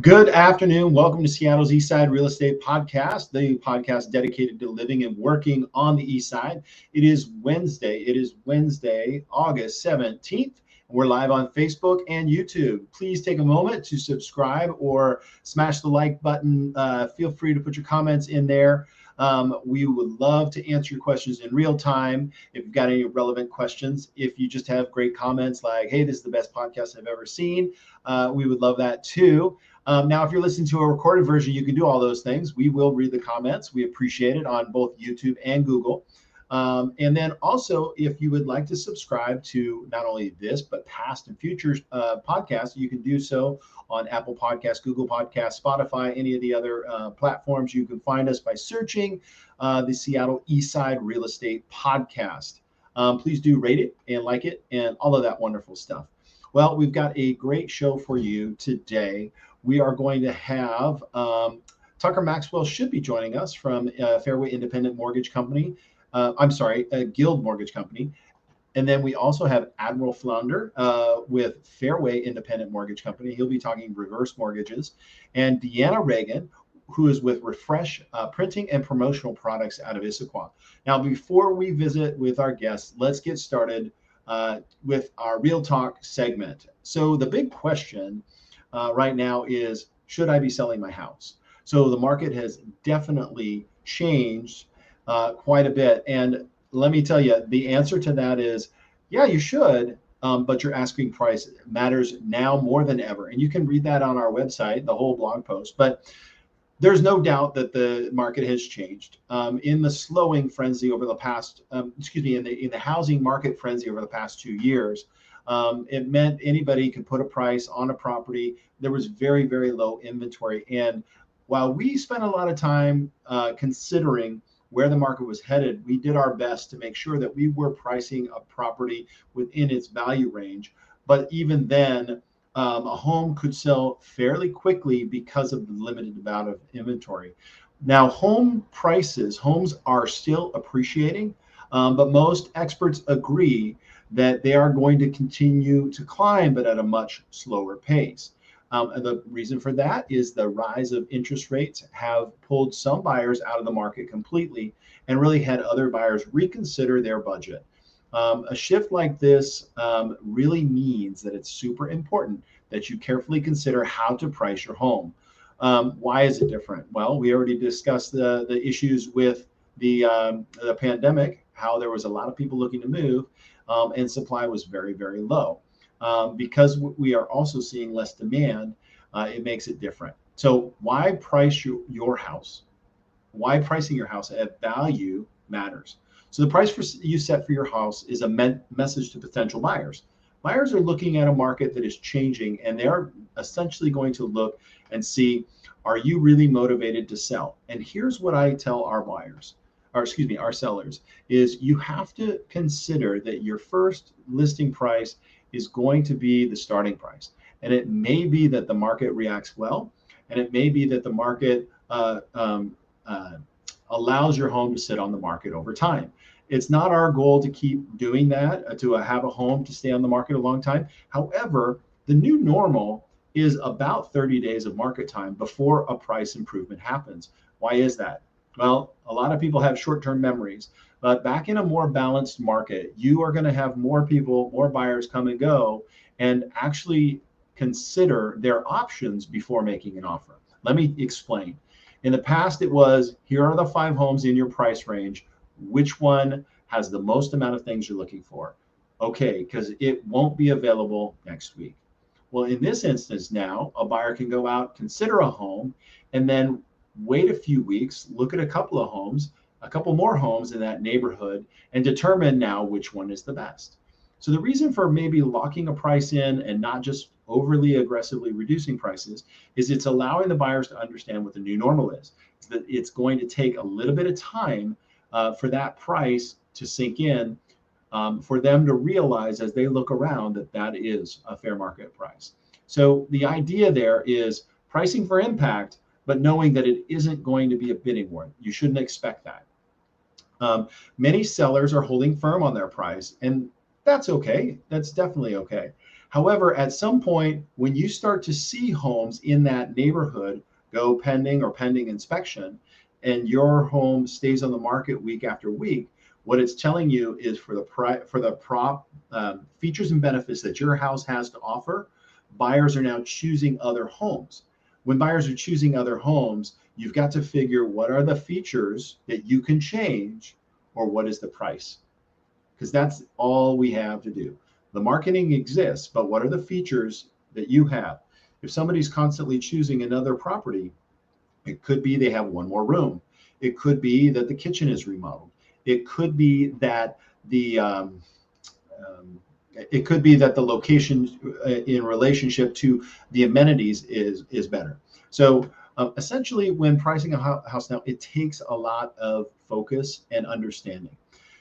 Good afternoon. Welcome to Seattle's Eastside Real Estate Podcast, the podcast dedicated to living and working on the East Side. It is Wednesday. August 17th. We're live on Facebook and YouTube. Please take a moment to subscribe or smash the like button. Feel free to put your comments in there. We would love to answer your questions in real time. If you've got any relevant questions, if you just have great comments like, hey, this is the best podcast I've ever seen, we would love that too. Now, if you're listening to a recorded version, you can do all those things. We will read the comments. We appreciate it on both YouTube and Google. And then also, if you would like to subscribe to not only this, but past and future podcasts, you can do so on Apple Podcasts, Google Podcasts, Spotify, any of the other platforms. You can find us by searching the Seattle Eastside Real Estate Podcast. Please do rate it and like it and all of that wonderful stuff. Well, we've got a great show for you today. We are going to have Tucker Maxwell should be joining us from Fairway Independent Mortgage Company. Guild Mortgage Company. And then we also have Admiral Flounder with Fairway Independent Mortgage Company. He'll be talking reverse mortgages. And Deanna Reagan, who is with Refresh Printing and Promotional Products out of Issaquah. Now, before we visit with our guests, let's get started with our Real Talk segment. So the big question right now is, should I be selling my house? So the market has definitely changed quite a bit. And let me tell you, the answer to that is, yeah, you should, but your asking price matters now more than ever. And you can read that on our website, the whole blog post. But there's no doubt that the market has changed. In the slowing frenzy over the past, in the housing market frenzy over the past 2 years, it meant anybody could put a price on a property. There was very, very low inventory. And while we spent a lot of time considering where the market was headed, we did our best to make sure that we were pricing a property within its value range. But even then, a home could sell fairly quickly because of the limited amount of inventory. Now, homes are still appreciating, but most experts agree that they are going to continue to climb, but at a much slower pace. And the reason for that is the rise of interest rates have pulled some buyers out of the market completely and really had other buyers reconsider their budget. A shift like this really means that it's super important that you carefully consider how to price your home. Why is it different? Well, we already discussed the issues with the pandemic, how there was a lot of people looking to move, and supply was very, very low. Because we are also seeing less demand, it makes it different. So why price your house? Why pricing your house at value matters. So the price you set for your house is a message to potential buyers. Buyers are looking at a market that is changing, and they are essentially going to look and see, are you really motivated to sell? And here's what I tell our our sellers, is you have to consider that your first listing price is going to be the starting price. And it may be that the market reacts well, and it may be that the market allows your home to sit on the market over time. It's not our goal to keep doing that, to have a home to stay on the market a long time. However, the new normal is about 30 days of market time before a price improvement happens. Why is that? Well, a lot of people have short-term memories, but back in a more balanced market, you are going to have more people, more buyers come and go and actually consider their options before making an offer. Let me explain. In the past, it was, here are the 5 homes in your price range. Which one has the most amount of things you're looking for? Okay, because it won't be available next week. Well, in this instance now, a buyer can go out, consider a home, and then wait a few weeks, look at a couple more homes in that neighborhood, and determine now which one is the best. So the reason for maybe locking a price in and not just overly aggressively reducing prices is it's allowing the buyers to understand what the new normal is. It's that it's going to take a little bit of time for that price to sink in, for them to realize as they look around that that is a fair market price. So the idea there is pricing for impact, but knowing that it isn't going to be a bidding war. You shouldn't expect that. Many sellers are holding firm on their price, and that's okay. That's definitely okay. However, at some point, when you start to see homes in that neighborhood go pending or pending inspection, and your home stays on the market week after week, what it's telling you is for the features and benefits that your house has to offer, buyers are now choosing other homes. When buyers are choosing other homes, you've got to figure what are the features that you can change, or what is the price? Because that's all we have to do. The marketing exists, but what are the features that you have? If somebody's constantly choosing another property, it could be they have one more room. It could be that the kitchen is remodeled. It could be that the location in relationship to the amenities is better. So essentially, when pricing a house now, it takes a lot of focus and understanding.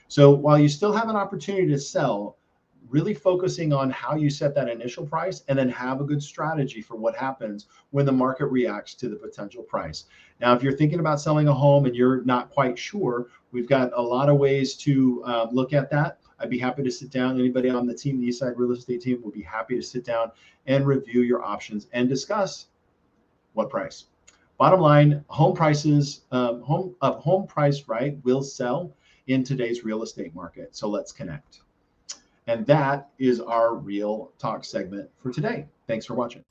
So while you still have an opportunity to sell, really focusing on how you set that initial price and then have a good strategy for what happens when the market reacts to the potential price. Now, if you're thinking about selling a home and you're not quite sure, we've got a lot of ways to look at that. I'd be happy to sit down. Anybody on the team, the Eastside Real Estate team, will be happy to sit down and review your options and discuss what price. Bottom line, home prices, home price right will sell in today's real estate market. So let's connect. And that is our Real Talk segment for today. Thanks for watching.